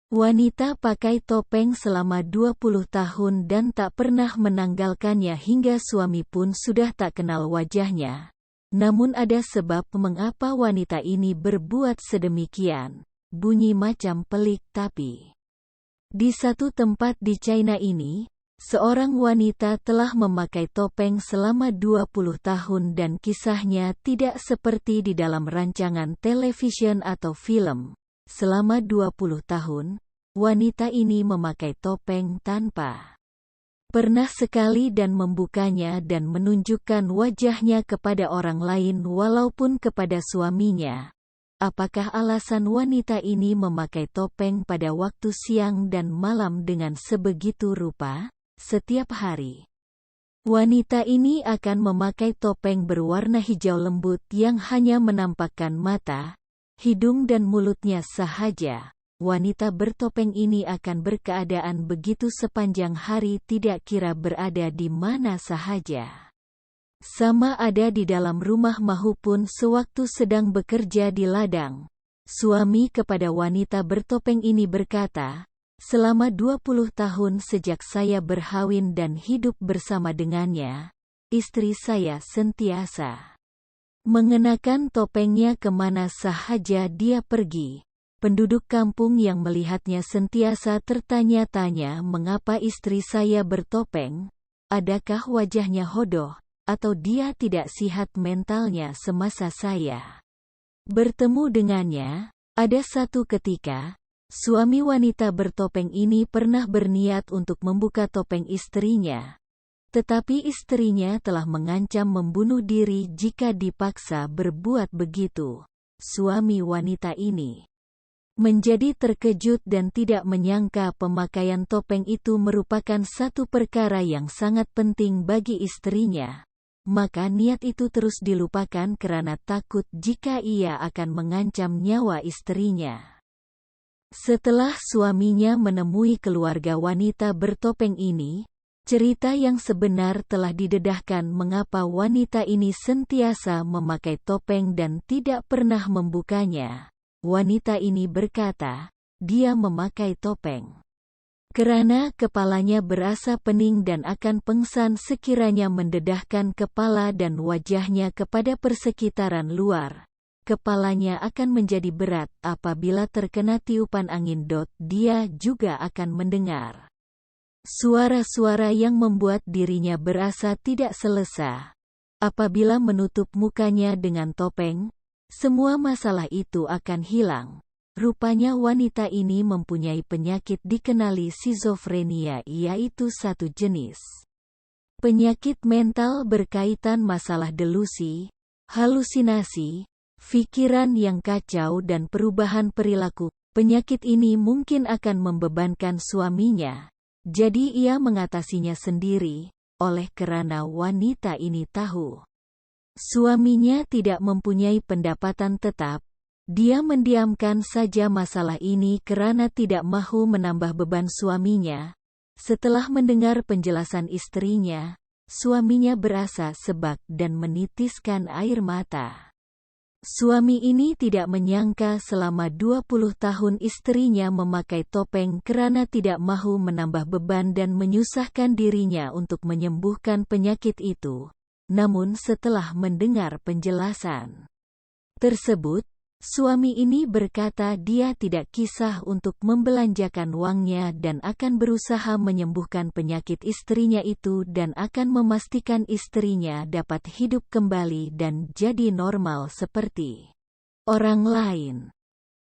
Wanita pakai topeng selama 20 tahun dan tak pernah menanggalkannya hingga suami pun sudah tak kenal wajahnya. Namun ada sebab mengapa wanita ini berbuat sedemikian. Bunyi macam pelik tapi. Di satu tempat di China ini, seorang wanita telah memakai topeng selama 20 tahun dan kisahnya tidak seperti di dalam rancangan televisi atau film. Selama 20 tahun, wanita ini memakai topeng tanpa pernah sekali dan membukanya dan menunjukkan wajahnya kepada orang lain walaupun kepada suaminya. Apakah alasan wanita ini memakai topeng pada waktu siang dan malam dengan sebegitu rupa? Setiap hari, wanita ini akan memakai topeng berwarna hijau lembut yang hanya menampakkan mata, hidung dan mulutnya sahaja. Wanita bertopeng ini akan berkeadaan begitu sepanjang hari tidak kira berada di mana sahaja. Sama ada di dalam rumah maupun sewaktu sedang bekerja di ladang. Suami kepada wanita bertopeng ini berkata, "Selama 20 tahun sejak saya berkawin dan hidup bersama dengannya, istri saya sentiasa mengenakan topengnya kemana sahaja dia pergi." Penduduk kampung yang melihatnya sentiasa tertanya-tanya mengapa istri saya bertopeng, adakah wajahnya hodoh, atau dia tidak sihat mentalnya semasa saya bertemu dengannya. Ada satu ketika, suami wanita bertopeng ini pernah berniat untuk membuka topeng istrinya. Tetapi istrinya telah mengancam membunuh diri jika dipaksa berbuat begitu. Suami wanita ini menjadi terkejut dan tidak menyangka pemakaian topeng itu merupakan satu perkara yang sangat penting bagi istrinya. Maka niat itu terus dilupakan karena takut jika ia akan mengancam nyawa istrinya. Setelah suaminya menemui keluarga wanita bertopeng ini, cerita yang sebenar telah didedahkan mengapa wanita ini sentiasa memakai topeng dan tidak pernah membukanya. Wanita ini berkata, dia memakai topeng karena kepalanya berasa pening dan akan pengsan sekiranya mendedahkan kepala dan wajahnya kepada persekitaran luar. Kepalanya akan menjadi berat apabila terkena tiupan angin. Dia juga akan mendengar suara-suara yang membuat dirinya berasa tidak selesa. Apabila menutup mukanya dengan topeng, semua masalah itu akan hilang. Rupanya wanita ini mempunyai penyakit dikenali skizofrenia, yaitu satu jenis penyakit mental berkaitan masalah delusi, halusinasi, pikiran yang kacau dan perubahan perilaku. Penyakit ini mungkin akan membebankan suaminya. Jadi ia mengatasinya sendiri, oleh karena wanita ini tahu suaminya tidak mempunyai pendapatan tetap, dia mendiamkan saja masalah ini karena tidak mahu menambah beban suaminya. Setelah mendengar penjelasan istrinya, suaminya berasa sebak dan menitiskan air mata. Suami ini tidak menyangka selama 20 tahun istrinya memakai topeng karena tidak mahu menambah beban dan menyusahkan dirinya untuk menyembuhkan penyakit itu. Namun setelah mendengar penjelasan tersebut, suami ini berkata dia tidak kisah untuk membelanjakan uangnya dan akan berusaha menyembuhkan penyakit istrinya itu dan akan memastikan istrinya dapat hidup kembali dan jadi normal seperti orang lain.